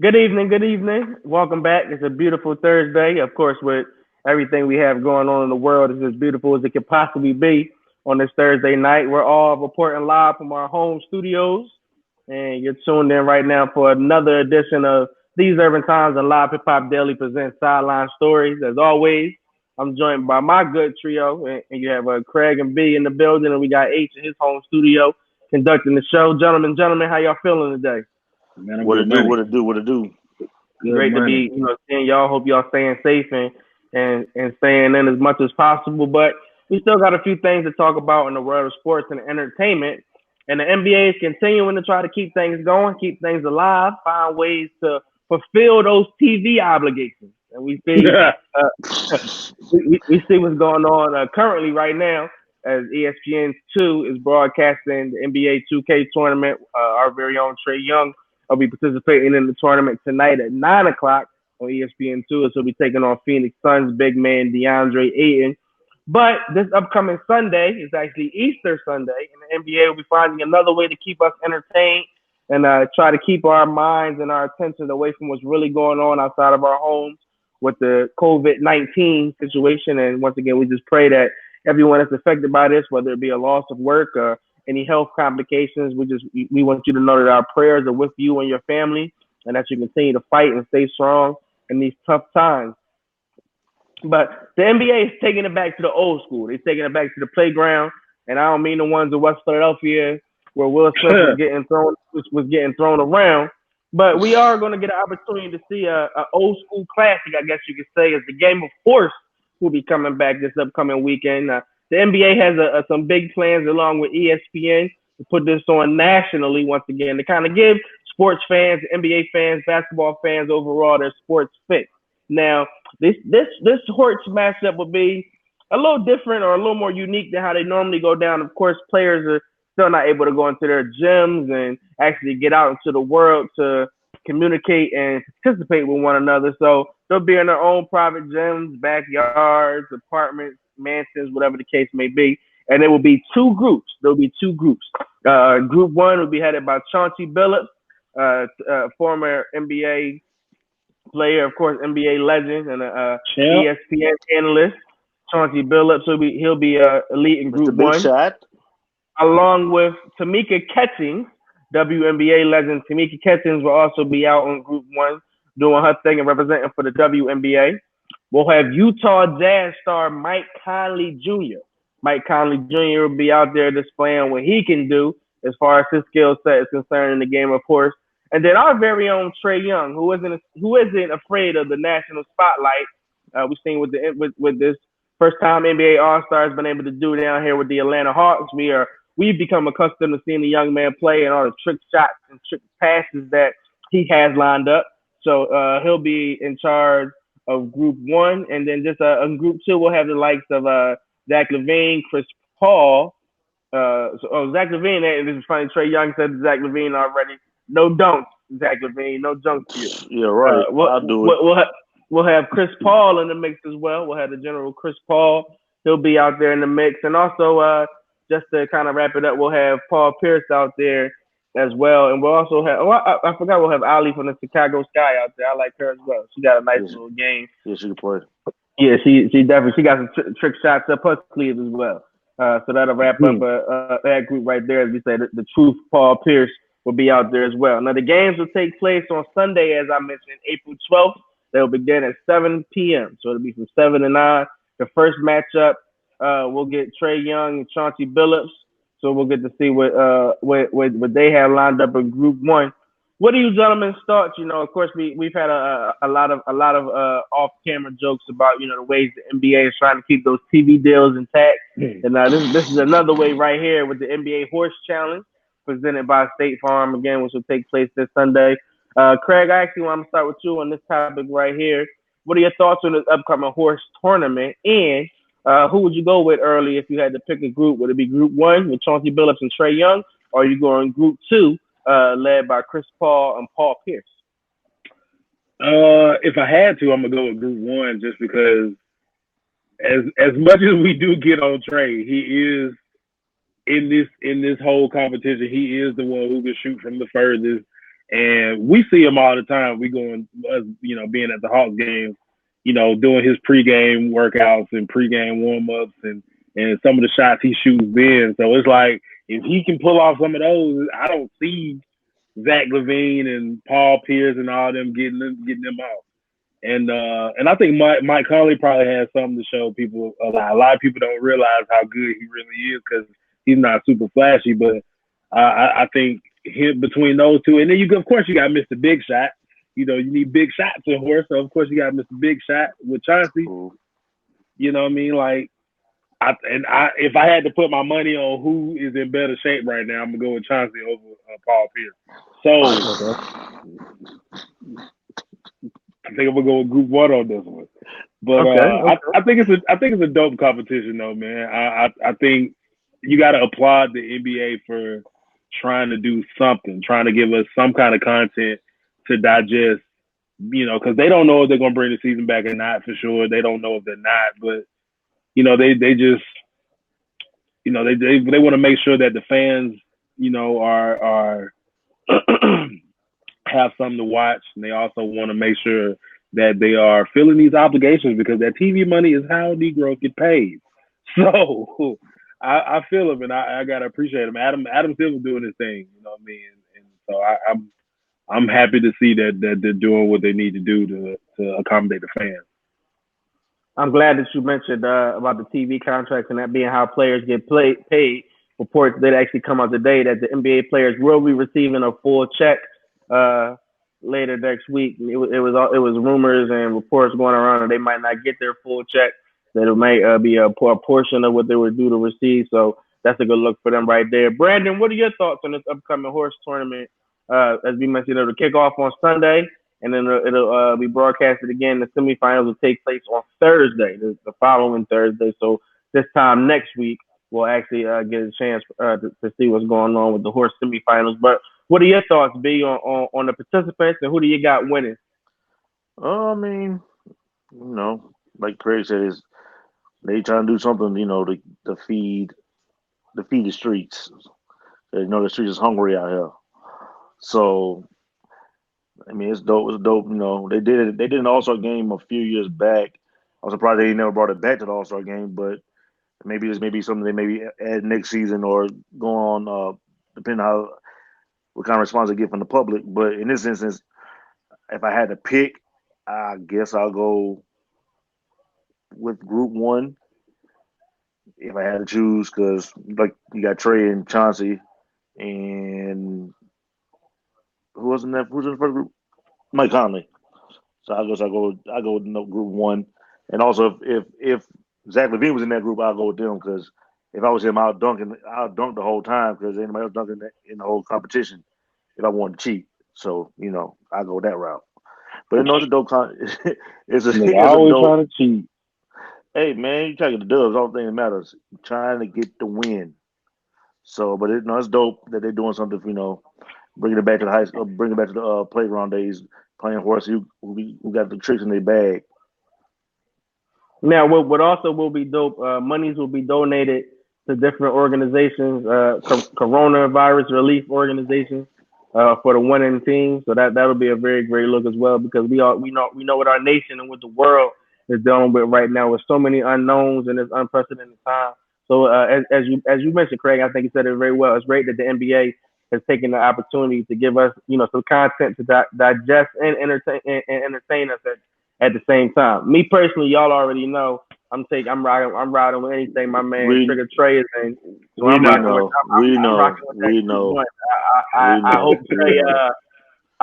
Good evening, good evening. Welcome back. It's a beautiful Thursday. Of course, with everything we have going on in the world, it's as beautiful as it could possibly be on this Thursday night. We're all reporting live from our home studios, and you're tuned in right now for another edition of These Urban Times and Live Hip Hop Daily presents Sideline Stories. As always, I'm joined by my good trio, and you have Craig and B in the building, and we got H in his home studio conducting the show. Gentlemen, how y'all feeling today? Man, I'm What good it do? money. What it do? What it do? Good Great to money. be, seeing y'all. Hope y'all staying safe and staying in as much as possible. But we still got a few things to talk about in the world of sports and entertainment. And the NBA is continuing to try to keep things going, keep things alive, find ways to fulfill those TV obligations. And we see we see what's going on currently right now as ESPN2 is broadcasting the NBA 2K tournament. Our very own Trae Young will be participating in the tournament tonight at 9 o'clock on ESPN2. So he'll be taking on Phoenix Suns big man DeAndre Ayton. But this upcoming Sunday is actually Easter Sunday, and the NBA will be finding another way to keep us entertained and try to keep our minds and our attention away from what's really going on outside of our homes with the COVID-19 situation. And once again, we just pray that everyone that's affected by this, whether it be a loss of work or any health complications, we want you to know that our prayers are with you and your family, and that you continue to fight and stay strong in these tough times. But the NBA is taking it back to the old school. They're taking it back to the playground, and I don't mean the ones in West Philadelphia where Will Smith was getting thrown around. But we are going to get an opportunity to see a old school classic, I guess you could say, as the game of horse will be coming back this upcoming weekend. The NBA has some big plans along with ESPN to put this on nationally once again to kind of give sports fans, NBA fans, basketball fans overall their sports fix. Now, this horse matchup will be a little different or a little more unique than how they normally go down. Of course, players are still not able to go into their gyms and actually get out into the world to communicate and participate with one another. So they'll be in their own private gyms, backyards, apartments, mansions, whatever the case may be. And there will be two groups. There'll be two groups. Group one will be headed by Chauncey Billups, former NBA player, of course, NBA legend and a Champ. ESPN analyst. Chauncey Billups he'll be elite in Mr. Group Big One, Shot. along with Tamika Catchings, WNBA legend. Tamika Catchings will also be out on Group One doing her thing and representing for the WNBA. We'll have Utah Jazz star Mike Conley Jr. Mike Conley Jr. will be out there displaying what he can do as far as his skill set is concerned in the game, of course. And then our very own Trae Young, who isn't afraid of the national spotlight. We've seen with this first time NBA All Star has been able to do down here with the Atlanta Hawks. We've become accustomed to seeing the young man play and all the trick shots and trick passes that he has lined up. So he'll be in charge of Group One, and then just in Group Two we'll have the likes of Zach LaVine, Chris Paul. Zach LaVine. And this is funny. Trae Young said to Zach LaVine already. No dunks, Zach LaVine. No dunks for you. Yeah, right. We'll, I'll do it. we'll, we'll, have, we'll have Chris Paul in the mix as well. We'll have the general Chris Paul. He'll be out there in the mix. And also, just to kind of wrap it up, we'll have Paul Pierce out there as well. And we'll also have, I forgot, we'll have Ali from the Chicago Sky out there. I like her as well. She got a nice Yes, little game. yes, you can play. Yeah, she got some trick shots up her sleeves as well. So that'll wrap up that group right there. As we said, the truth Paul Pierce will be out there as well. Now the games will take place on Sunday, as I mentioned, April 12th. They'll begin at 7 p.m. So it'll be from 7 to 9. The first matchup, we'll get Trae Young and Chauncey Billups. So we'll get to see what they have lined up in Group One. What do you gentlemen thoughts? Of course, we've had a lot of off camera jokes about the ways the NBA is trying to keep those TV deals intact, and this is another way right here with the NBA Horse Challenge presented by State Farm again, which will take place this Sunday. Craig, I actually want to start with you on this topic right here. What are your thoughts on this upcoming horse tournament, and who would you go with early if you had to pick a group? Would it be Group One with Chauncey Billups and Trae Young, or are you going Group Two? Led by Chris Paul and Paul Pierce. If I had to, I'm gonna go with Group One just because as much as we do get on Trey, he is in this whole competition. He is the one who can shoot from the furthest. And we see him all the time. We going, being at the Hawks games, doing his pregame workouts and pregame warm ups and some of the shots he shoots then. So it's like if he can pull off some of those, I don't see Zach LaVine and Paul Pierce and all them getting them off. And I think Mike Conley probably has something to show people. A lot of people don't realize how good he really is because he's not super flashy. But I think him between those two, and then of course you got Mr. Big Shot. You need big shots in horse, so of course you got Mr. Big Shot with Chauncey. You know what I mean? Like, if I had to put my money on who is in better shape right now, I'm gonna go with Chauncey over Paul Pierce. So. I think I'm gonna go with Group 1 on this one, but I think it's a dope competition though, man. I think you got to applaud the NBA for trying to do something, trying to give us some kind of content to digest, because they don't know if they're gonna bring the season back or not for sure. They don't know if they're not, but they just they want to make sure that the fans are have something to watch, and they also want to make sure that they are filling these obligations because that TV money is how Negroes get paid. So I feel him, and I gotta appreciate him. Adam Silver's doing his thing, you know what I mean, and so I'm happy to see that they're doing what they need to do to accommodate the fans. I'm glad that you mentioned about the TV contracts and that being how players get paid. Reports that actually come out today that the NBA players will be receiving a full check later next week. It was rumors and reports going around that they might not get their full check. That it might be a portion of what they were due to receive. So that's a good look for them right there. Brandon, what are your thoughts on this upcoming horse tournament? As we mentioned, it'll kick off on Sunday, and then it'll be broadcasted again. The semifinals will take place on Thursday, the following Thursday. So this time next week, we'll actually get a chance to see what's going on with the horse semifinals. But what are your thoughts, B, on the participants, and who do you got winning? I mean, like Craig said, they trying to do something, to feed the streets. The streets is hungry out here. So, I mean, it's dope. It's dope. They did it. They did an All-Star game a few years back. I was surprised they never brought it back to the All-Star game, but maybe this may be something they maybe add next season or go on, depending on what kind of response they get from the public. But in this instance, if I had to pick, I guess I'll go with Group 1 if I had to choose, because like you got Trey and Chauncey, and who was in the first group? Mike Conley. So I guess I go with Group 1, and also if Zach LaVine was in that group, I'll go with them, because if I was him, I'll dunk the whole time, because anybody else dunking in the whole competition if I wanted to cheat. So I go that route. But it's a dope. It's always dope. Trying to cheat. Hey man, you try to get the dubs. All thing that matters, trying to get the win. So, but it's dope that they're doing something. Bringing it back to the high school, bringing it back to the playground days, playing horse. Who got the tricks in their bag. Now, what also will be dope, monies will be donated to different organizations, coronavirus relief organizations, for the winning team. So that'll be a very great look as well, because we know what our nation and what the world is dealing with right now, with so many unknowns in this unprecedented time. So as you mentioned, Craig, I think you said it very well. It's great that the NBA has taken the opportunity to give us some content to digest and entertain us at the same time. Me personally, y'all already know I'm riding with anything my man Trigger Trey is in. So we know. I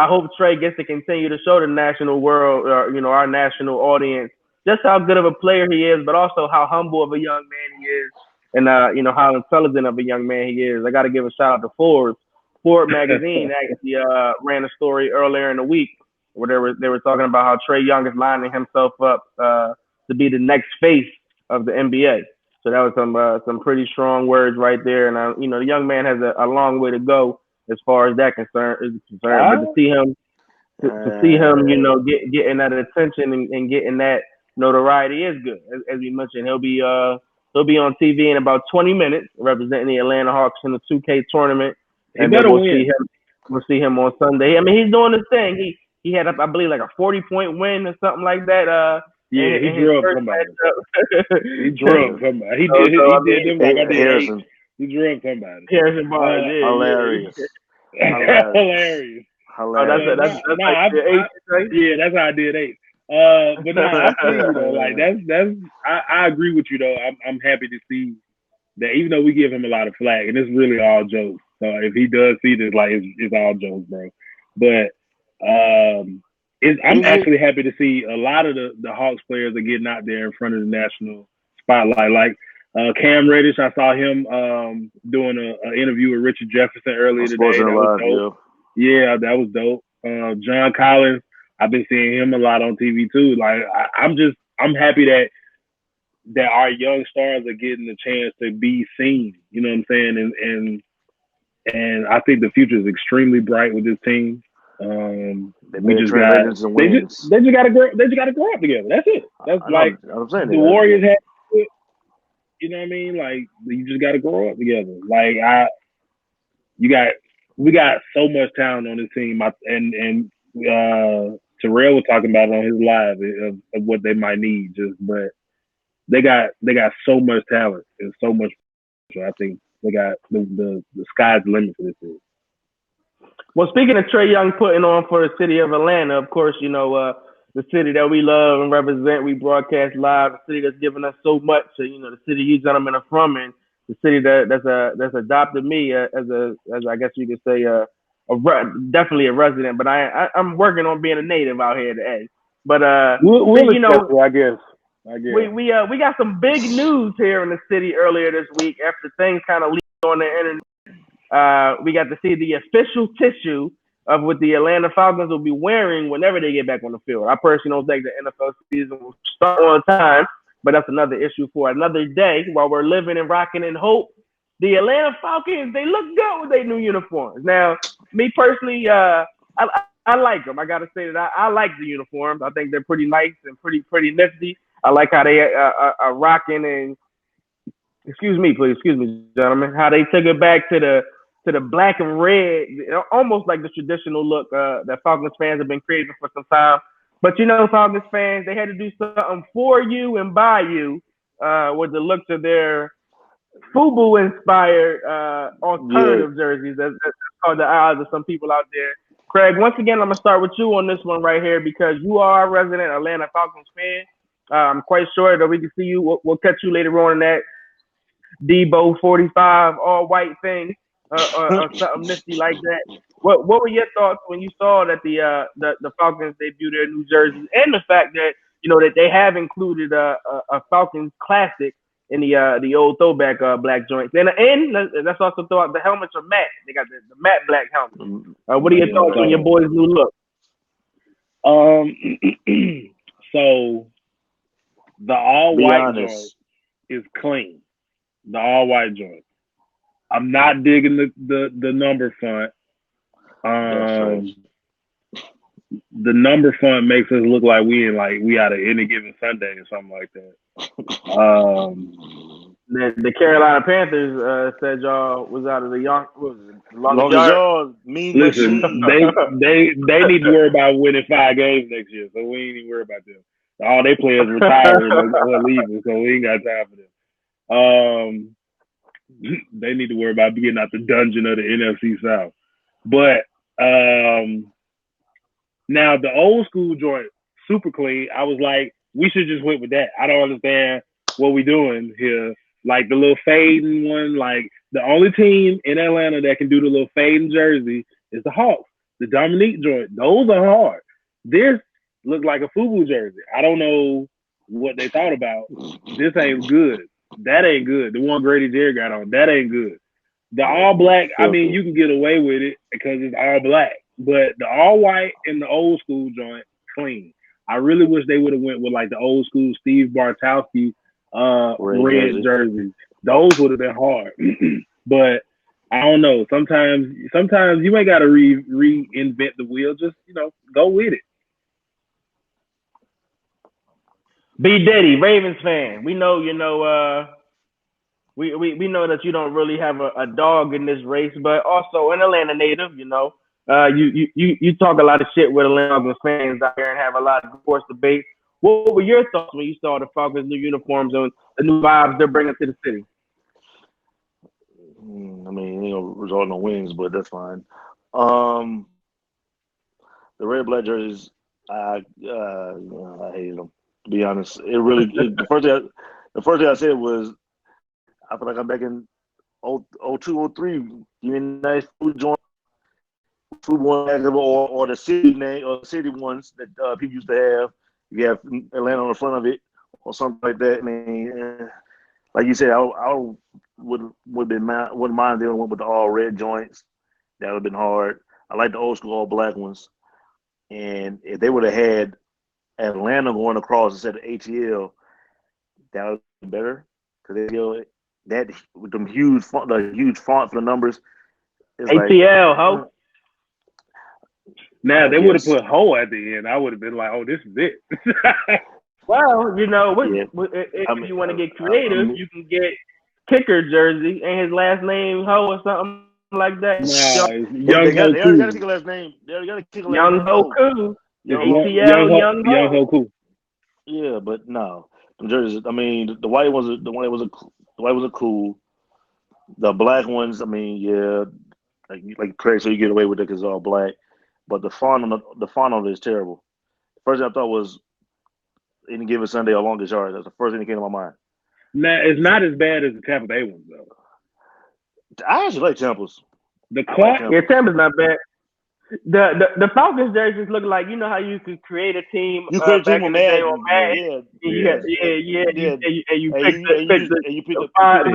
hope Trey gets to continue to show the national world, our national audience, just how good of a player he is, but also how humble of a young man he is, and how intelligent of a young man he is. I got to give a shout out to Forbes. Forbes magazine actually ran a story earlier in the week where they were talking about how Trae Young is lining himself up to be the next face of the NBA. So that was some pretty strong words right there. And the young man has a long way to go as far as that is concerned. But to see him, getting that attention and getting that notoriety is good. As we mentioned, he'll be on TV in about 20 minutes representing the Atlanta Hawks in the 2K tournament. And then we'll see him. We'll see him on Sunday. I mean, he's doing his thing. He had, I believe, like a 40-point win or something like that. Yeah, he in his drugged first somebody. matchup. He drugged somebody. He So, did. I He did mean, them like I did Harrison. 8. He drugged somebody. Harrison Barnes, Hilarious. Hilarious. Oh, that's like the 8th, right? Yeah, that's how I did 8. But no, I feel you though. Like that's I agree with you though. I'm happy to see that even though we give him a lot of flack, and it's really all jokes. So if he does see this, like it's all jokes, bro. But I'm actually happy to see a lot of the Hawks players are getting out there in front of the national spotlight. Like Cam Reddish, I saw him doing an interview with Richard Jefferson earlier today. That was dope. Yeah, that was dope. John Collins, I've been seeing him a lot on TV too. Like I'm happy that our young stars are getting the chance to be seen. You know what I'm saying? And I think the future is extremely bright with this team. We just got they just gotta grow up together. That's it. That's like the Warriors had. You know what I mean? Like you just gotta grow up together. Like we got so much talent on this team. And Terrell was talking about it on his live of what they might need. But they got so much talent and so much. I think they got the sky's the limit for this team. Well, speaking of Trae Young putting on for the city of Atlanta, of course, you know, the city that we love and represent, we broadcast live, the city that's given us so much, you know, the city you gentlemen are from, and the city that's adopted me as I guess you could say, definitely a resident, but I'm working on being a native out here today. But, you know, I guess. We got some big news here in the city earlier this week after things kind of leaked on the internet. We got to see the official tissue of what the Atlanta Falcons will be wearing whenever they get back on the field. I personally don't think the NFL season will start on time, but that's another issue for another day. While we're living and rocking in hope, the Atlanta Falcons, they look good with their new uniforms. Now, me personally, I like them. I got to say that I like the uniforms. I think they're pretty nice and pretty nifty. I like how they are rocking and excuse me, gentlemen, how they took it back to the black and red, almost like the traditional look that Falcons fans have been craving for some time. But you know, Falcons fans, they had to do something for you and by you with the looks of their FUBU-inspired alternative jerseys. That's called the eyes of some people out there. Cregg, once again, I'm going to start with you on this one right here because you are a resident Atlanta Falcons fan. I'm quite sure that we can see you. We'll catch you later on in that Debo 45 all white thing or something nifty like that. What were your thoughts when you saw that the Falcons debut their new jerseys and the fact that you know that they have included a Falcons classic in the old throwback black joints and let's also throw out the helmets are matte. They got the matte black helmets. What are your thoughts on your boys' new look? So the all white joint is clean. The all white joint. I'm not digging the number font. The number font makes us look like we out of Any Given Sunday or something like that. The Carolina Panthers said y'all was out of the longest yard. Listen, they need to worry about winning 5 games next year, so we ain't even worry about them. All they players retiring or leaving, so we ain't got time for them. They need to worry about getting out the dungeon of the NFC South. But now the old school joint, super clean. I was like, we should just went with that. I don't understand what we doing here. Like the little fading one, like the only team in Atlanta that can do the little fading jersey is the Hawks. The Dominique joint, those are hard. This looked like a FUBU jersey. I don't know what they thought about. This ain't good. That ain't good. The one Grady Jerry got on, that ain't good. The all black, I mean, you can get away with it because it's all black. But the all white and the old school joint, clean. I really wish they would have went with like the old school Steve Bartkowski red jerseys. Those would have been hard. But I don't know. Sometimes you ain't got to reinvent the wheel. Just, go with it. B Diddy, Ravens fan. We know, we know that you don't really have a dog in this race, but also an Atlanta native, You talk a lot of shit with Atlanta Falcons fans out here and have a lot of sports debates. What were your thoughts when you saw the Falcons' new uniforms and the new vibes they're bringing to the city? I mean, result in no wins, but that's fine. The red black jerseys, I hated them. To be honest, the first thing I said was, I feel like I'm back in 02, 03. You mean nice food joint, food one, or the city name or the city ones that people used to have. You have Atlanta on the front of it or something like that. I mean, like you said, I wouldn't mind if they went with the all red joints. That would have been hard. I like the old school all black ones. And if they would have had Atlanta going across instead of ATL, that would have been better. Because that with them huge font for the numbers. ATL, ho. Now they would have put "ho" at the end. I would have been like, "Oh, this is it." Well, if you want to get creative, you can get kicker jersey and his last name Ho or something like that. Young Ho. They already got to kick a last name. They already got to kick a last name. Young Ho Koo. Young Ho Koo. Yeah, but no, the jerseys. I mean, the white ones. The white was cool. The black ones. I mean, yeah, like Cregg, so you get away with it because it's all black. But the font on it is terrible. First thing I thought was any given Sunday or longest yard. That's the first thing that came to my mind. Now it's not as bad as the Tampa Bay ones though. I actually like Tampa's. Tampa's not bad. The Falcons jerseys look like, you know how you could create a team. You create a team on Madden. Yeah. And you pick the biggest font. You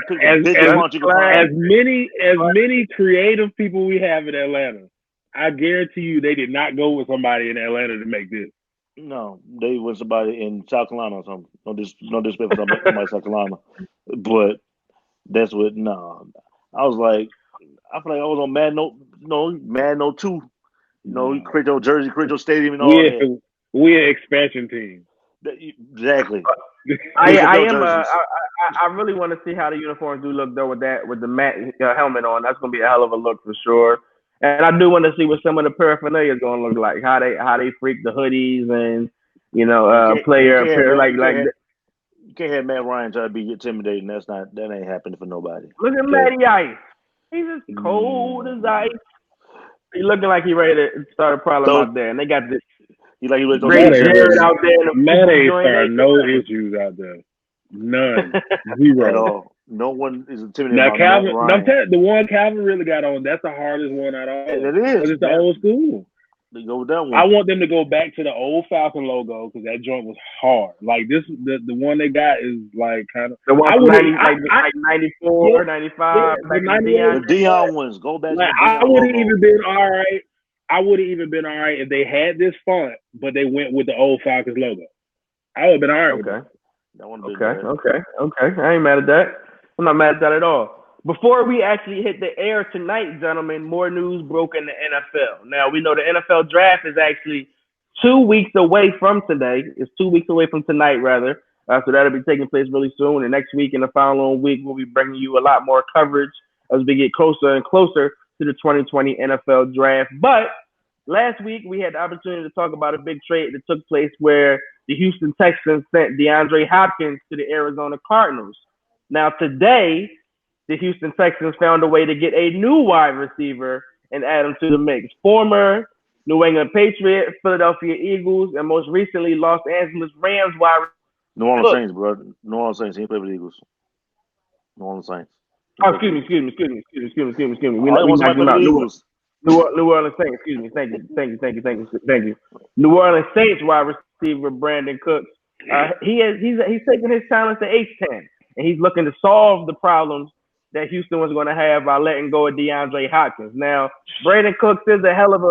pick the biggest font you can find. As many creative people we have in Atlanta, I guarantee you they did not go with somebody in Atlanta to make this. No, they went somebody in South Carolina or something. No disrespect for somebody in South Carolina, but that's what. No, I was like, I feel like I was on Madden 02. You create your jersey, create your stadium, and all that. We're an expansion team. Exactly. I really want to see how the uniforms do look though with the matte helmet on. That's gonna be a hell of a look for sure. And I do want to see what some of the paraphernalia is gonna look like. How they freak the hoodies and player you can't have Matt Ryan try to be intimidating. That ain't happening for nobody. Look at Matty Ice. He's as cold as ice. He looking like he ready to start a problem out there. And they got this great Jared out there. Matt ain't starting no issues out there. None. Zero. At all. No one is intimidated. Now, Calvin, the one Calvin really got on, that's the hardest one out of all. It is. It's the old school. They go with that one. I want them to go back to the old Falcon logo because that joint was hard. Like the one they got is like kind of the one from 94, 95, the Dion ones. Go back. Like, I would have even been all right. I would have even been all right if they had this font, but they went with the old Falcons logo. I would have been all right. Okay. Okay. I ain't mad at that. I'm not mad at that at all. Before we actually hit the air tonight, gentlemen, more news broke in the NFL. Now, we know the NFL draft is actually 2 weeks away from today. It's 2 weeks away from tonight, rather. So that'll be taking place really soon. And next week and the following week, we'll be bringing you a lot more coverage as we get closer and closer to the 2020 NFL draft. But last week, we had the opportunity to talk about a big trade that took place where the Houston Texans sent DeAndre Hopkins to the Arizona Cardinals. Now, today, the Houston Texans found a way to get a new wide receiver and add him to the mix. Former New England Patriot, Philadelphia Eagles, and most recently Los Angeles Rams wide receiver. New Orleans Saints, bro. New Orleans Saints. He played with the Eagles. New Orleans Saints. Excuse me. We knocked him out. New Orleans Saints. Excuse me. Thank you. New Orleans Saints wide receiver Brandon Cooks. He's taking his talents to H10, and he's looking to solve the problems that Houston was going to have by letting go of DeAndre Hopkins. Now, Brandon Cooks is a hell of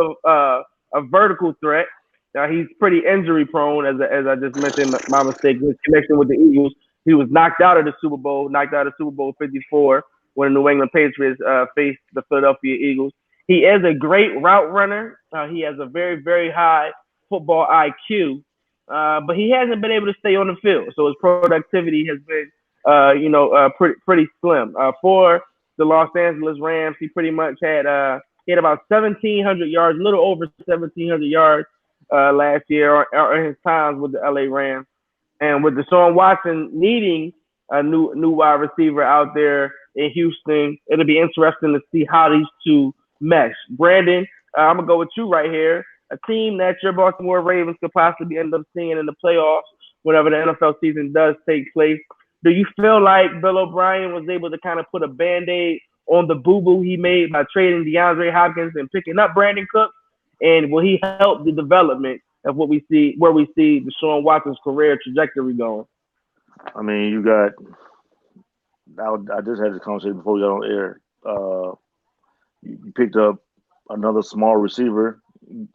a vertical threat. Now, he's pretty injury prone, as I just mentioned. My mistake. His connection with the Eagles, he was knocked out of Super Bowl 54 when the New England Patriots faced the Philadelphia Eagles. He is a great route runner. He has a very, very high football IQ, but he hasn't been able to stay on the field. So his productivity has been pretty slim. For the Los Angeles Rams, he pretty much had He had about 1,700 yards, a little over 1,700 yards last year or his times with the LA Rams. And with Deshaun Watson needing a new wide receiver out there in Houston, it'll be interesting to see how these two mesh. Brandon, I'm gonna go with you right here. A team that your Baltimore Ravens could possibly end up seeing in the playoffs whenever the NFL season does take place. Do you feel like Bill O'Brien was able to kind of put a Band-Aid on the boo-boo he made by trading DeAndre Hopkins and picking up Brandon Cooks? And will he help the development of where we see Deshaun Watson's career trajectory going? I mean, you got. I just had this conversation before we got on air. You picked up another small receiver. You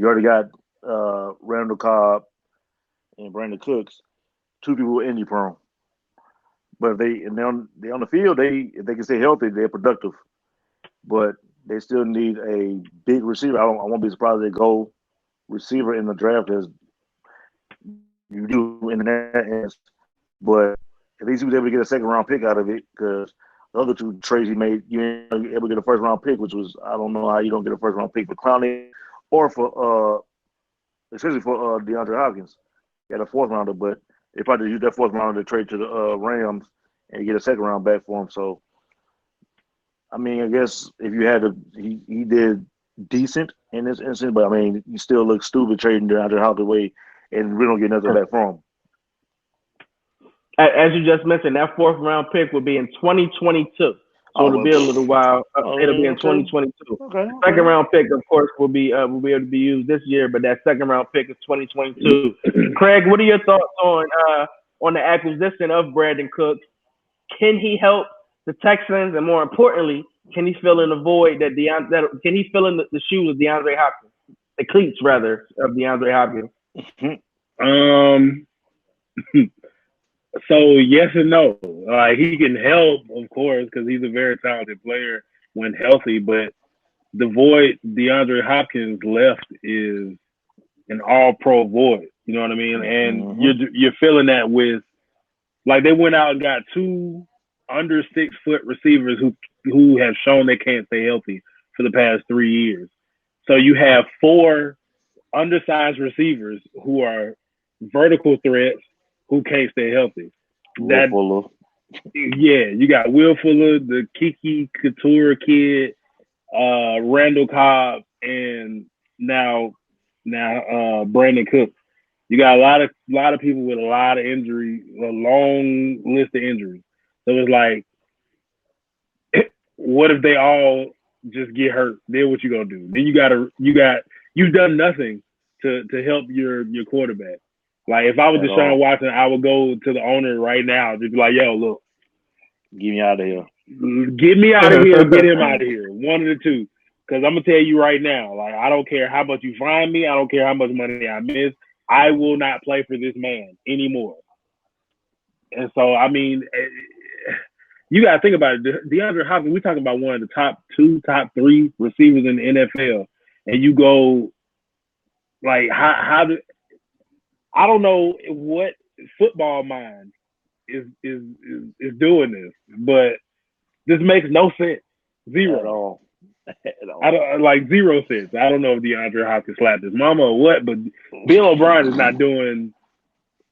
already got Randall Cobb and Brandon Cooks, two people injury prone. But they're on the field, if they can stay healthy, they're productive. But they still need a big receiver. I won't be surprised if they go receiver in the draft as you do in the end. But at least he was able to get a second round pick out of it, because the other two trades he made, you ain't able to get a first round pick, which was, I don't know how you don't get a first round pick for Clowney or for especially for DeAndre Hopkins. He had a fourth rounder, but they probably used that fourth rounder to trade to the Rams and get a second round back for him. So, I mean, I guess if you had to, he did decent in this instance, but I mean, you still look stupid trading DeAndre Hopkins away and we don't get nothing back from him. As you just mentioned, that fourth round pick will be in 2022. So it'll be a little while. It'll be in 2022. Okay. Second round pick, of course, will be able to be used this year, but that second round pick is 2022. Craig, what are your thoughts on the acquisition of Brandon Cooks? Can he help the Texans, and more importantly, can he fill in the void can he fill in the shoes of DeAndre Hopkins, the cleats rather of DeAndre Hopkins? So yes and no. He can help, of course, because he's a very talented player when healthy. But the void DeAndre Hopkins left is an All-Pro void. You know what I mean? And you're feeling that with, like, they went out and got two under 6 foot receivers who have shown they can't stay healthy for the past 3 years. So you have 4 undersized receivers who are vertical threats who can't stay healthy. Will Fuller. Yeah, you got Will Fuller, the Kiki Couture kid, Randall Cobb, and now Brandon Cooks. You got a lot of people with a lot of injury, a long list of injuries. So it's like, what if they all just get hurt? Then what you gonna do? Then you've done nothing to help your quarterback. Like, if I was Deshaun Watson, I would go to the owner right now, just be like, yo, look, get me out of here. Get me out of here, get him out of here. One of the two. Because I'm gonna tell you right now, like, I don't care how much you fine me, I don't care how much money I miss, I will not play for this man anymore. And so, I mean, you got to think about it. DeAndre Hopkins, we're talking about one of the top 2, top 3 receivers in the NFL. And you go, like, how do – I don't know what football mind is doing this, but this makes no sense. Zero. At all. I don't, like, 0 cents. I don't know if DeAndre Hopkins slapped his mama or what, but Bill O'Brien is not doing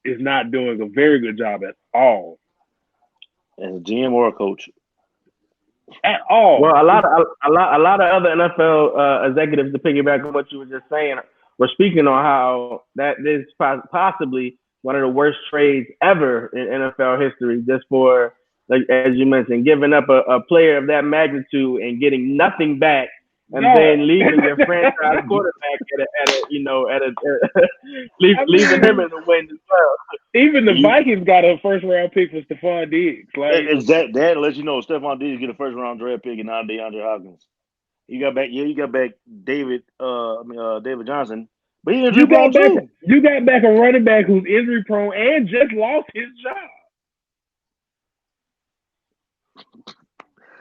a very good job at all. As a GM or a coach. At all. Well, a lot of other NFL executives, to piggyback on what you were just saying, were speaking on how that is possibly one of the worst trades ever in NFL history, just for, like, as you mentioned, giving up a player of that magnitude and getting nothing back, and then leaving your franchise quarterback leaving him in the wind as well. Even the Vikings got a first round pick for Stephon Diggs. Like, that lets you know Stephon Diggs get a first round draft pick and not DeAndre Hopkins. You got back David Johnson, but he injury prone too. You got back a running back who's injury prone and just lost his job.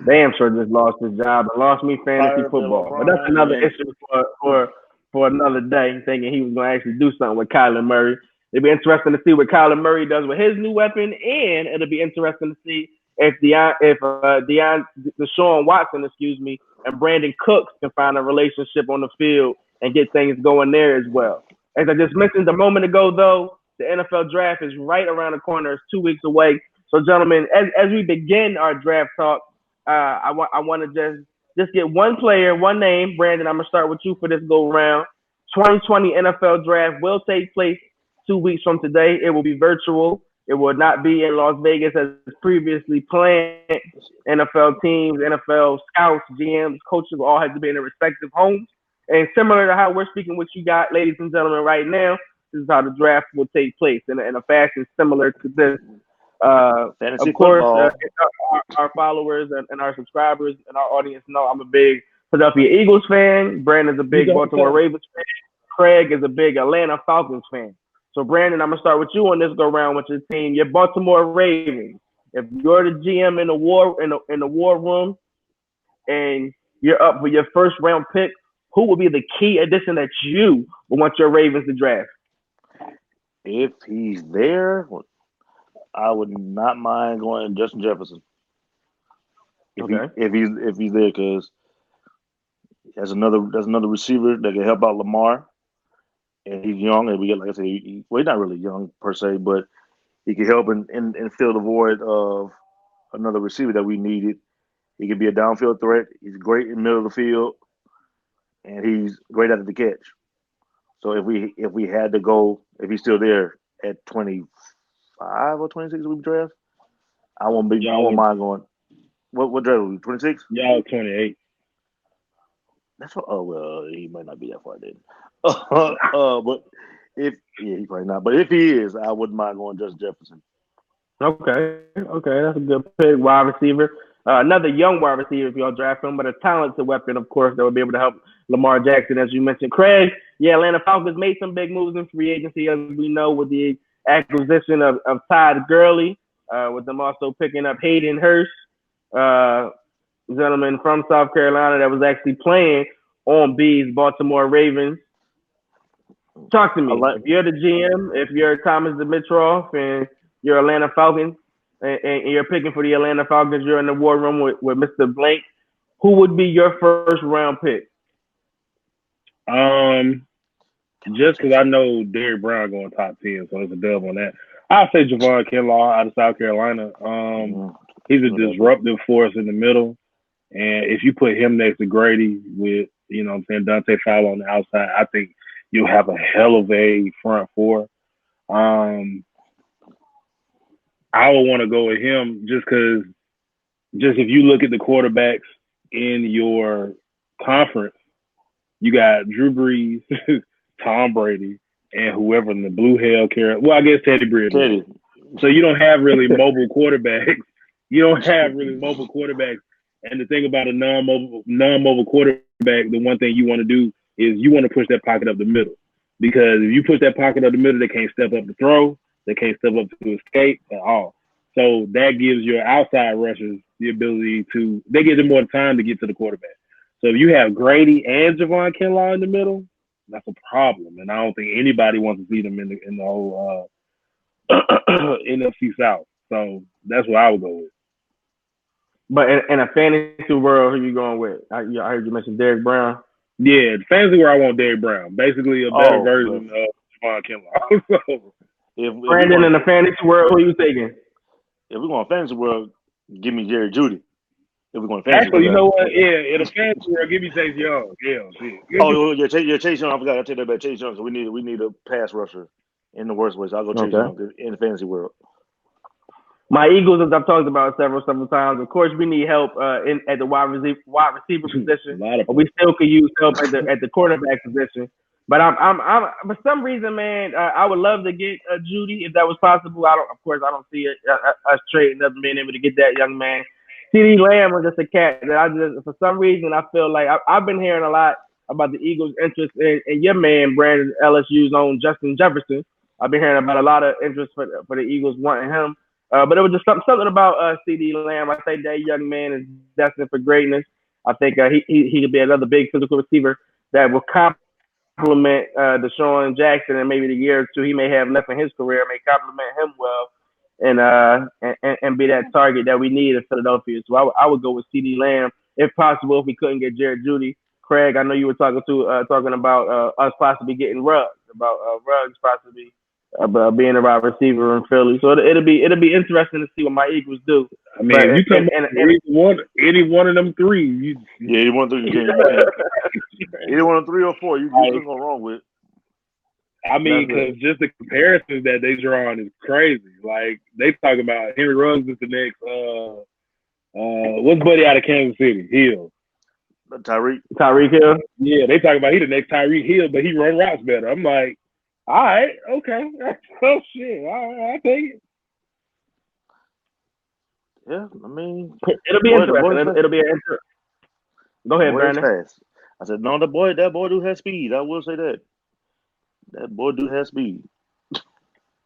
Damn sure just lost his job and lost me fantasy football. But that's another issue for another day, thinking he was going to actually do something with Kyler Murray. It'll be interesting to see what Kyler Murray does with his new weapon, and it'll be interesting to see Deshaun Watson, excuse me, and Brandon Cooks can find a relationship on the field and get things going there as well. As I just mentioned a moment ago, though, the NFL draft is right around the corner. It's 2 weeks away. So, gentlemen, as we begin our draft talk, I want to just get one player, one name. Brandon, I'm gonna start with you for this go round. 2020 NFL draft will take place 2 weeks from today. It will be virtual. It will not be in Las Vegas as previously planned. NFL teams, NFL scouts, GMs, coaches will all have to be in their respective homes. And similar to how we're speaking with you guys, ladies and gentlemen, right now, this is how the draft will take place in a fashion similar to this. Fantasy Of course, football. our followers and our subscribers and our audience know I'm a big Philadelphia Eagles fan. Brandon's a big Baltimore Ravens fan. Cregg is a big Atlanta Falcons fan. So, Brandon, I'm gonna start with you on this go round with your team. Your Baltimore Ravens. If you're the GM in the war room and you're up for your first round pick, who will be the key addition that you will want your Ravens to draft? If he's there, I would not mind going Justin Jefferson. If he's there, because that's another receiver that can help out Lamar, and he's young, and we get, like I said, he's not really young per se, but he can help and fill the void of another receiver that we needed. He can be a downfield threat. He's great in the middle of the field, and he's great after the catch. So if we had to go, if he's still there at 25 or 26 we draft, I won't mind going. What draft was 26? Y'all 28. That's what. Oh well, he might not be that far then. But he's probably not. But if he is, I wouldn't mind going Justin Jefferson. Okay, that's a good pick. Wide receiver, another young wide receiver if y'all draft him, but a talented weapon, of course, that would be able to help Lamar Jackson, as you mentioned. Cregg, Atlanta Falcons made some big moves in free agency, as we know, with the acquisition of Todd Gurley, with them also picking up Hayden Hurst, gentleman from South Carolina that was actually playing on B's Baltimore Ravens. Talk to me. If you're the GM, if you're Thomas Dimitroff and you're Atlanta Falcons, and you're picking for the Atlanta Falcons, you're in the war room with Mr. Blank, who would be your first round pick? Just because I know Derrick Brown going top 10, so it's a dub on that. I'll say Javon Kinlaw out of South Carolina. He's a disruptive force in the middle. And if you put him next to Grady with, Dante Fowler on the outside, I think you'll have a hell of a front four. I would want to go with him just because if you look at the quarterbacks in your conference, you got Drew Brees, Tom Brady, and whoever in the blue hell carry. Well, I guess Teddy Bridgewater. So you don't have really mobile quarterbacks. And the thing about a non-mobile quarterback, the one thing you want to do is you want to push that pocket up the middle. Because if you push that pocket up the middle, they can't step up to throw. They can't step up to escape at all. So that gives your outside rushers the ability to – they give them more time to get to the quarterback. So if you have Grady and Javon Kinlaw in the middle, that's a problem. And I don't think anybody wants to see them in the whole NFC South. So that's what I would go with. But in a fantasy world, who you going with? I heard you mention Derrick Brown. Yeah, the fantasy world, I want Derrick Brown. Basically a better version of Javon Kinlaw. So, Brandon, in the fantasy world, who are you taking? If we're going fantasy world, give me Jerry Jeudy. If we're going fantasy world. You know what? Yeah, in the fantasy world, give me Chase Young. Yeah. Chase Young. I forgot. I tell you about Chase Young. So we need a pass rusher in the worst way. So I'll go Chase Young in the fantasy world. My Eagles, as I've talked about several times, of course, we need help at the wide receiver position. But we still could use help at the quarterback position. But I'm for some reason, man, I would love to get Jeudy if that was possible. I don't see us trading up and being able to get that young man. CeeDee Lamb was just a cat that for some reason I feel like I've been hearing a lot about the Eagles' interest in your man Brandon, LSU's own Justin Jefferson. I've been hearing about a lot of interest for the Eagles wanting him. But it was just something about CeeDee Lamb. I think that young man is destined for greatness. I think he could be another big physical receiver that will complement Deshaun Jackson and maybe the year or two he may have left in his career, may complement him well. and be that target that we need in Philadelphia. So I would go with CD Lamb if possible. If we couldn't get Jared Judy, Cregg, I know you were talking about us possibly getting Ruggs, about Ruggs possibly being the wide receiver in Philly. So it'll be interesting to see what my Eagles do. I mean, if you talking about any one of them three, any one of them, you can't. Any one of 3 or 4, you couldn't go wrong with. I mean, because just the comparisons that they draw on is crazy. Like, they talk about Henry Ruggs is the next, what's buddy out of Kansas City? Hill. Tyreek Hill? Yeah, they talk about he the next Tyreek Hill, but he run routes better. I'm like, all right, okay. Oh, shit. All right, I take it. Yeah, I mean, it'll be interesting. It'll be an interesting. Go ahead, Brandon. I said, no, that boy do have speed. I will say that. That boy do have speed.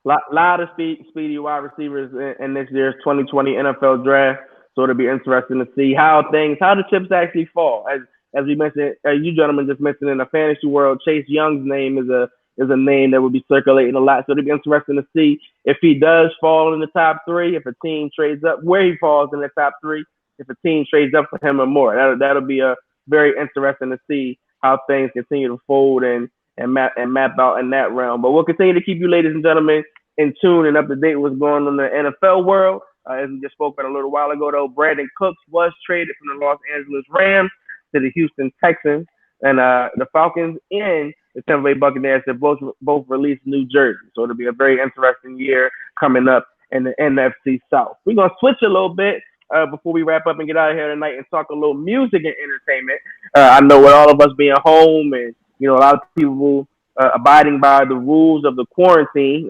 Lot of speedy wide receivers in this year's 2020 NFL draft. So it'll be interesting to see how the chips actually fall. As we mentioned, you gentlemen just mentioned in the fantasy world, Chase Young's name is a name that will be circulating a lot. So it'll be interesting to see if he does fall in the top 3, if a team trades up, where he falls in the top 3, if a team trades up for him or more. That'll be a very interesting to see how things continue to fold and map out in that realm. But we'll continue to keep you, ladies and gentlemen, in tune and up to date with what's going on in the NFL world. As we just spoke about a little while ago, though, Brandon Cooks was traded from the Los Angeles Rams to the Houston Texans, and the Falcons and the Tampa Bay Buccaneers have both released new jerseys. So it'll be a very interesting year coming up in the NFC South. We're going to switch a little bit before we wrap up and get out of here tonight and talk a little music and entertainment. I know with all of us being home and, a lot of people abiding by the rules of the quarantine,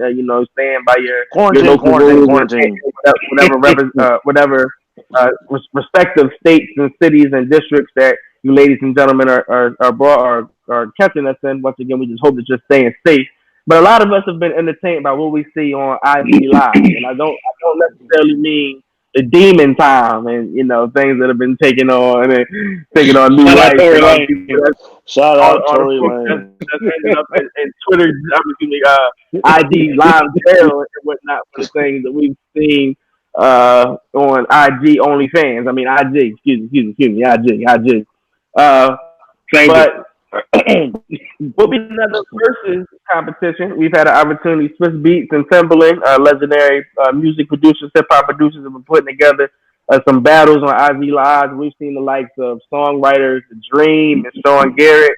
staying by your local rules, whatever respective states and cities and districts that you ladies and gentlemen are catching us in. Once again, we just hope that you're staying safe. But a lot of us have been entertained by what we see on IG Live, and I don't necessarily mean the demon time and things that have been taking on new life. Shout out Tory Lane. That ended up in Twitter, IG Live Terrell and whatnot for the things that we've seen on IG OnlyFans. I mean IG, excuse me, IG. But will be another versus competition. We've had an opportunity. Swiss Beats and Timberland, legendary music producers, hip hop producers, have been putting together some battles on IG Live. We've seen the likes of songwriters, The Dream and Sean Garrett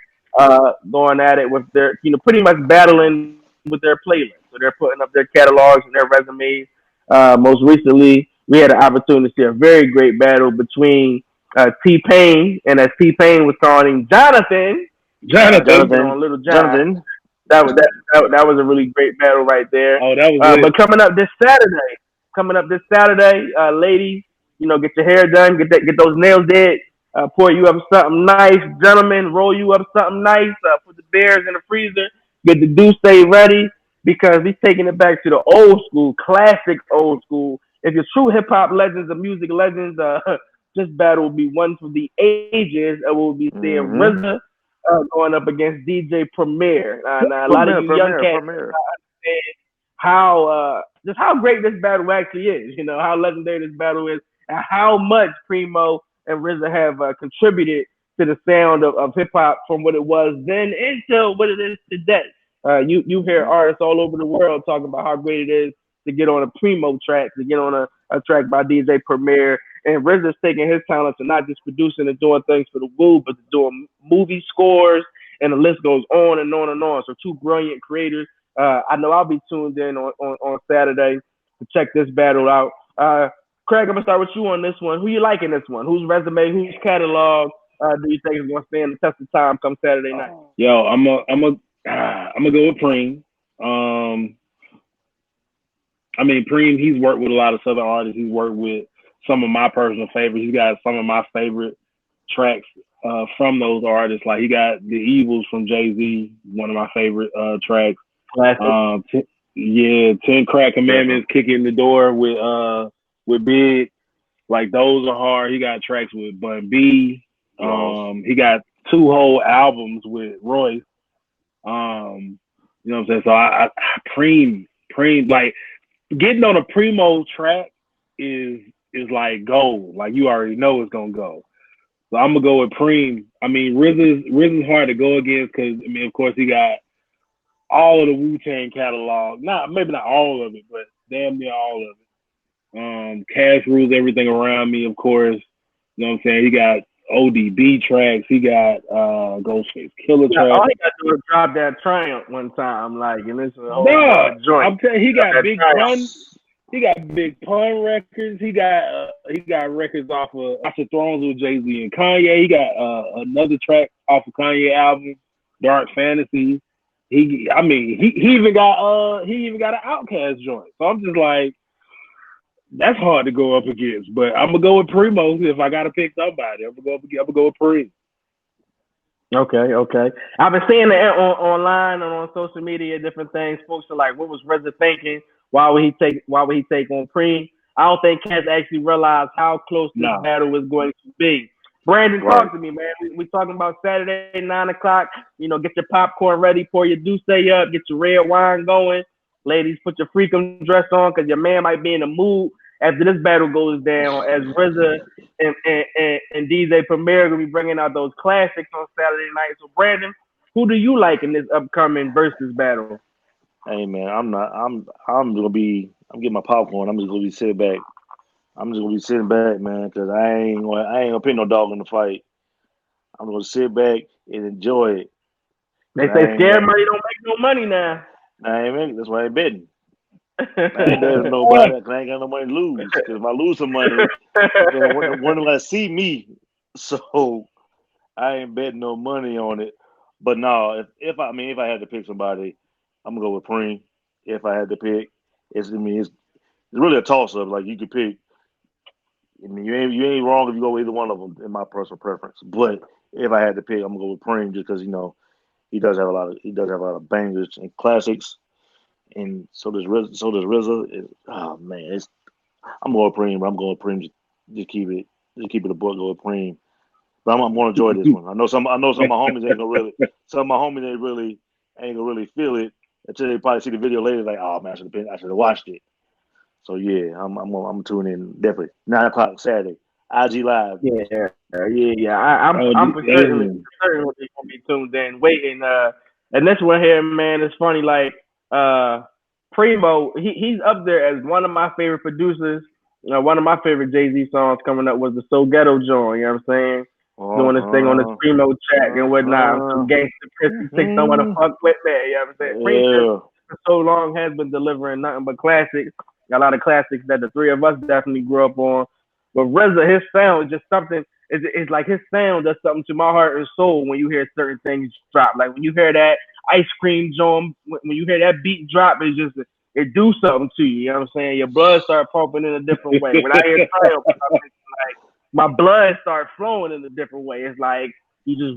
going at it with their, pretty much battling with their playlists. So they're putting up their catalogs and their resumes. Most recently, we had an opportunity to see a very great battle between T-Pain, and as T-Pain was calling Jonathan on Little Jonathan. That was a really great battle right there. Oh, that was but coming up this Saturday, ladies, get your hair done, get those nails did, pour you up something nice, gentlemen, roll you up something nice, put the beers in the freezer, get the do stay ready, because he's taking it back to the old school, classic old school. If you're true hip hop legends or music legends, this battle will be one for the ages, and we'll be seeing RZA going up against DJ Premier. Now a lot of you young cats understand how great this battle actually is. How legendary this battle is, and how much Primo and RZA have contributed to the sound of hip hop from what it was then until what it is today. You hear artists all over the world talking about how great it is to get on a Primo track, to get on a track by DJ Premier. And RZA's taking his talent to not just producing and doing things for the woo, but to doing movie scores, and the list goes on and on and on. So two brilliant creators. I know I'll be tuned in on Saturday to check this battle out. Cregg, I'm gonna start with you on this one. Who you like in this one? Whose resume, whose catalog do you think is gonna stand the test of time come Saturday night? Yo, I'm gonna go with Preem. I mean, Preem, he's worked with a lot of Southern artists. He's worked with some of my personal favorites. He's got some of my favorite tracks from those artists. Like, he got The Evils from Jay-Z, one of my favorite tracks. Classic. 10 Crack Commandments, Kicking the Door with Big. Like, those are hard. He got tracks with Bun B. He got 2 whole albums with Royce. You know what I'm saying? So Preem, like, getting on a primo track is like gold. Like you already know it's gonna go. So I'm gonna go with Preem. I mean, RZA's hard to go against because I mean, of course, he got all of the Wu-Tang catalog. Maybe not all of it, but damn near all of it. Cash Rules Everything Around Me, of course. You know what I'm saying? He got ODB tracks. He got Ghostface Killer tracks. All he got to do is drop that Triumph one time, like, and this is a whole joint. I'm telling you, he got big pun. He got big pun records. He got records off of House of Thrones with Jay-Z and Kanye. He got another track off of Kanye album, Dark Fantasy. He even got an Outkast joint. So I'm just like, that's hard to go up against. But I'm gonna go with Primo if I gotta pick somebody. I'm gonna go with Primo. Okay. I've been seeing it online and on social media, different things. Folks are like, what was RZA thinking? Why would he take on Preem? I don't think cats actually realize how close this battle was going to be. Brandon, talk to me, man. We talking about Saturday, 9 o'clock. You know, get your popcorn ready, pour your Douce up, get your red wine going. Ladies, put your freakum dress on because your man might be in the mood after this battle goes down. As RZA and DJ Premier will be bringing out those classics on Saturday night. So, Brandon, who do you like in this upcoming versus battle? Hey man, I'm getting my popcorn. I'm just gonna be sitting back. I'm just gonna be sitting back, man, because I ain't gonna put no dog in the fight. I'm gonna sit back and enjoy it. They say scared money don't make no money now. I ain't making. That's why I ain't betting. I ain't betting nobody because I ain't got no money to lose. Because if I lose some money, then one of them see me. So I ain't betting no money on it. But no, if I had to pick somebody, I'm gonna go with Preem. If I had to pick, it's really a toss up. Like you could pick. I mean, you ain't wrong if you go with either one of them in my personal preference. But if I had to pick, I'm gonna go with Preem just because he does have a lot of bangers and classics, and so does RZA. Oh man, I'm going with Preem, but I'm going with Preem. Just keep it a book. Go with Preem. But I'm gonna enjoy this one. I know some of my homies ain't gonna really feel it until they probably see the video later. Like, oh man, I should have watched it. So yeah, I'm tuning in definitely 9 o'clock Saturday, IG Live. Yeah. I'm for certain gonna be tuned in, waiting. And this one here, man, it's funny. Like Primo, he's up there as one of my favorite producers. One of my favorite Jay-Z songs coming up was the So Ghetto joint. You know what I'm saying? Doing this thing on this Primo track and whatnot. Some gangster Christy take someone to fuck with that. You know what I'm saying? Primo for so long has been delivering nothing but classics. Got a lot of classics that the three of us definitely grew up on. But RZA, his sound is just something. It's like his sound does something to my heart and soul when you hear certain things drop. Like when you hear that ice cream joint, when you hear that beat drop, it do something to you. You know what I'm saying? Your blood start pumping in a different way. When I hear Triumph, like my blood start flowing in a different way. It's like you just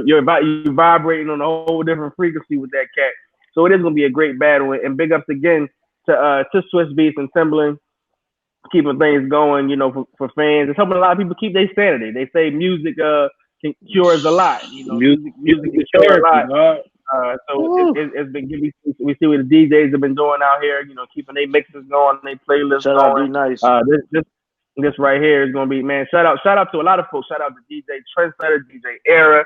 you're vibrating on a whole different frequency with that cat. So it is gonna be a great battle. And big ups again to Swiss Beats and Timbaland, keeping things going, for fans. It's helping a lot of people keep their sanity. They say music cures a lot. Music can cure a lot. So it's been giving. We see what the DJs have been doing out here. Keeping their mixes going, their playlists Shout going. Out, nice. This right here is gonna be, man. Shout out to a lot of folks. Shout out to DJ Trendsetter, DJ Era.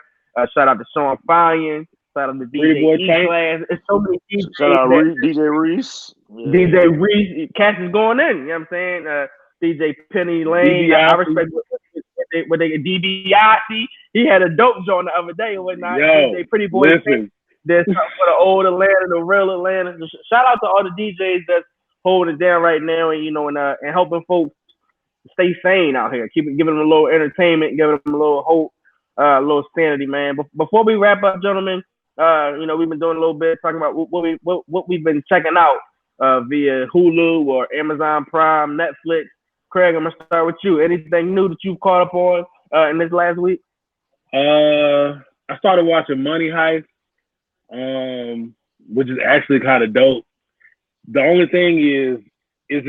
Shout out to Sean Fine. Shout out to DJ E-Class. It's so many DJs. Shout out DJ Reese. Yeah. DJ Reese. Cash is going in. You know what I'm saying? DJ Penny Lane. I respect what they DiBiase. He had a dope joint the other day and whatnot. DJ Pretty Boy. There's something for the old Atlanta, the real Atlanta. Shout out to all the DJs that's holding it down right now and helping folks stay sane out here. Giving them a little entertainment, giving them a little hope, a little sanity, man. But before we wrap up, gentlemen, we've been doing a little bit talking about what we've been checking out via Hulu or Amazon Prime, Netflix. Cregg, I'm gonna start with you. Anything new that you've caught up on in this last week? I started watching Money Heist, which is actually kind of dope. The only thing is it's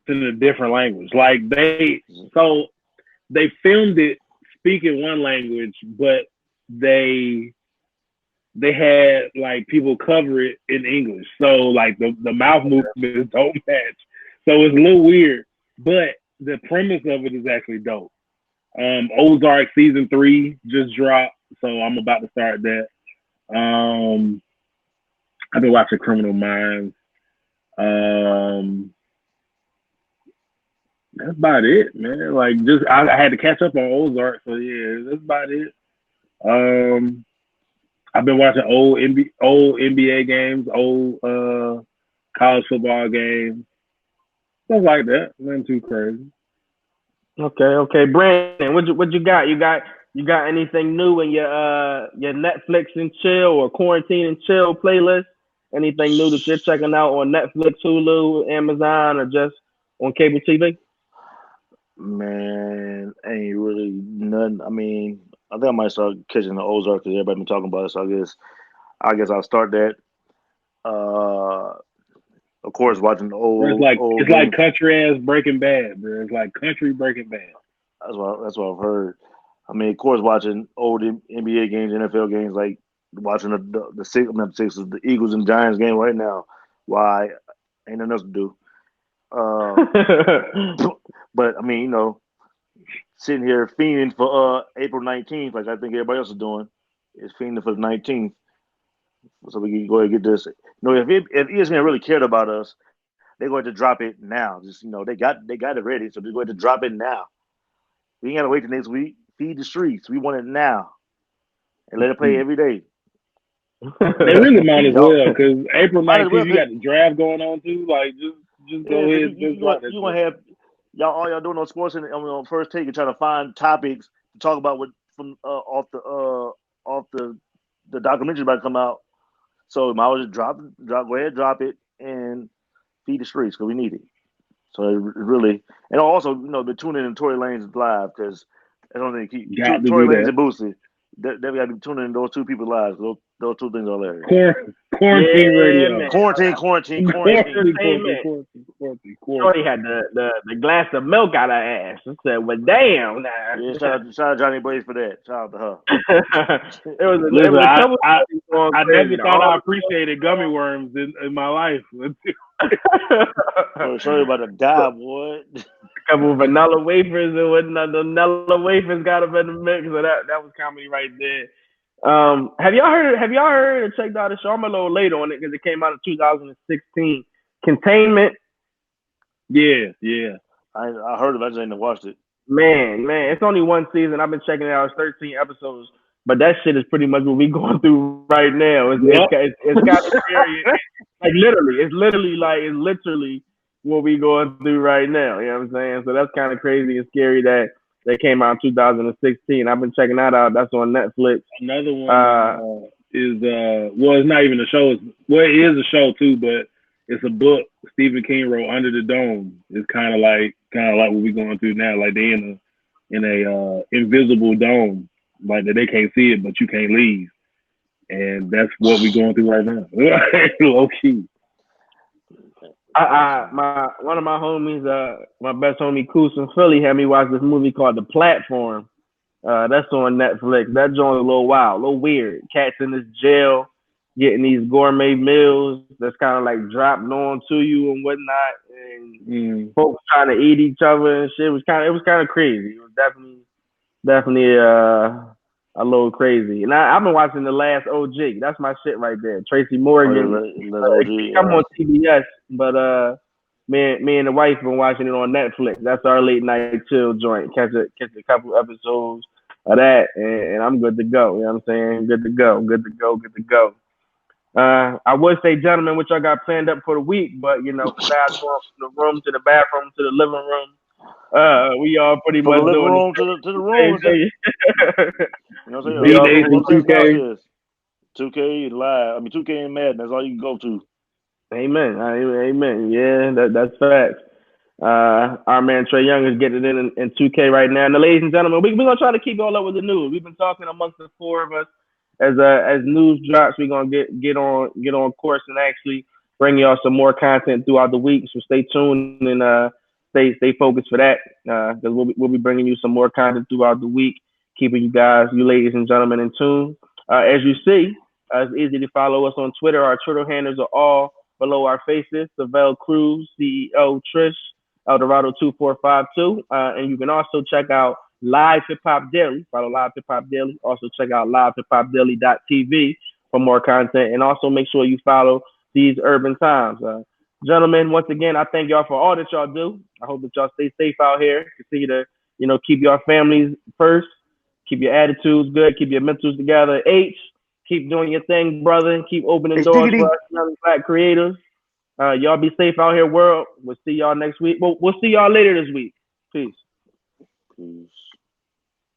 in a different language. Like they filmed it speaking one language, but they they had like people cover it in English, so like the mouth movements don't match. So it's a little weird, but the premise of it is actually dope. Ozark season 3 just dropped, so I'm about to start that. I've been watching Criminal Minds. That's about it, man. Like, just I had to catch up on Ozark, so yeah, that's about it. Um, I've been watching old NBA games, old college football games, stuff like that. Nothing too crazy. Okay. Brandon, what you got? You got anything new in your Netflix and chill or quarantine and chill playlist? Anything new that you're checking out on Netflix, Hulu, Amazon, or just on cable TV? Man, ain't really nothing. I mean, I think I might start catching the Ozark because everybody been talking about it. So I guess I'll start that. Uh, of course, watching the Bro, old it's like games. country ass Breaking Bad, bro. It's like country Breaking Bad. That's what I've heard. I mean, of course, watching old NBA games, NFL games, like watching the six, I mean, not the Sixers, the Eagles and Giants game right now. Why ain't nothing else to do? Uh, but I mean, sitting here fiending for April 19th, like I think everybody else is doing, is fiending for the 19th, so we can go ahead and get this. If ESPN really cared about us, they're going to drop it now. Just they got it ready, so they're going to drop it now. We ain't got to wait till next week. Feed the streets. We want it now, and let it play every day. They really might as Y'all well, because April might as 19th well, you cause got the draft going on too. Like, just yeah, go cause ahead and just watch that you shit. gonna have y'all all y'all doing on sports and on first take and trying to find topics to talk about what from off the documentary about to come out. So might as well just go ahead, drop it, and feed the streets because we need it. So it really, and also the tuning in Tory Lanez live because I don't think Got to Tory do Lanez that. and Boosie. They got to be tuning in those two people's lives. Those two things are hilarious. Quarantine Yeah, radio. man. Quarantine. Entertainment. Shorty had the glass of milk out her ass. I said, "Well, damn." Nah. Yeah, shout out Johnny Blaze for that. Shout out to her. It Listen, was a couple of I things going I crazy. never thought I appreciated gummy worms in my life. Sorry about to die, boy. A couple of vanilla wafers and whatnot. The vanilla wafers got up in the mix, so that was comedy right there. Have y'all heard or checked out the show? I'm a little late on it because it came out in 2016. Containment. Yeah. I heard of it. I just ain't watched it. Man, it's only one season. I've been checking it out. It's 13 episodes, but that shit is pretty much what we going through right now. Yep. It's kind of scary. Like it's literally what we going through right now. You know what I'm saying? So that's kind of crazy and scary that they came out in 2016. I've been checking that out. That's on Netflix. Another one is well, it's not even a show. It is a show too, but it's a book Stephen King wrote, Under the Dome. It's kind of like what we're going through now. Like they in a invisible dome, like that they can't see it, but you can't leave, and that's what we're going through right now. Low key. One of my homies, my best homie Coos from Philly, had me watch this movie called The Platform. That's on Netflix. That joint's a little wild, a little weird. Cats in this jail getting these gourmet meals that's kind of like dropped on to you and whatnot, and folks trying to eat each other and shit. It was kind of crazy. It was definitely a little crazy. And I've been watching The Last OG. That's my shit right there. Tracy Morgan. I'm on TBS, but me and the wife been watching it on Netflix. That's our late night chill joint. Catch a couple episodes of that, and I'm good to go. You know what I'm saying? Good to go. I would say, gentlemen, what y'all got planned up for the week, but besides going from the room to the bathroom to the living room, we all pretty From much the living doing room to the room. We all What 2K. 2K live. I mean, 2K and Madden. That's all you can go to. Amen. Yeah, that's facts. Our man Trey Young is getting it in 2K right now. And ladies and gentlemen, we're gonna try to keep all up with the news. We've been talking amongst the four of us as news drops. We're gonna get on course and actually bring y'all some more content throughout the week. So stay tuned and stay focused for that because we'll be bringing you some more content throughout the week, keeping you ladies and gentlemen, in tune. As you see, It's easy to follow us on Twitter. Our Twitter handles are all below our faces. Savell Cruz, CEO Triche, Eldorado 2452. And you can also check out Live Hip Hop Daily. Follow Live Hip Hop Daily. Also check out LiveHipHopDaily.tv for more content. And also make sure you follow These Urban Times. Gentlemen, once again, I thank y'all for all that y'all do. I hope that y'all stay safe out here. Continue to, keep your families first. Keep your attitudes good. Keep your mentals together. H, keep doing your thing, brother. And keep opening doors for us young black creators. Y'all be safe out here, world. We'll see y'all next week. We'll see y'all later this week. Peace. Peace.